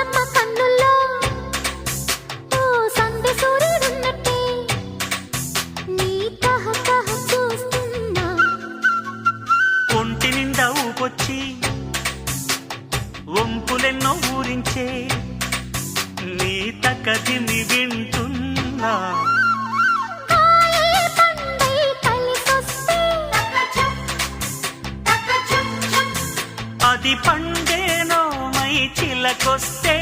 ఓలమ్మ కన్నుల్లో ఓ సందె సూర్యుడున్నట్టే నీ తహతహ చూస్తున్నా. ఒంటి నిండా ఊపొచ్చి వంపులెన్నో ఊరించే నీ తకదిమి వింటున్నా. అది పండేనో మై చిలకొస్తే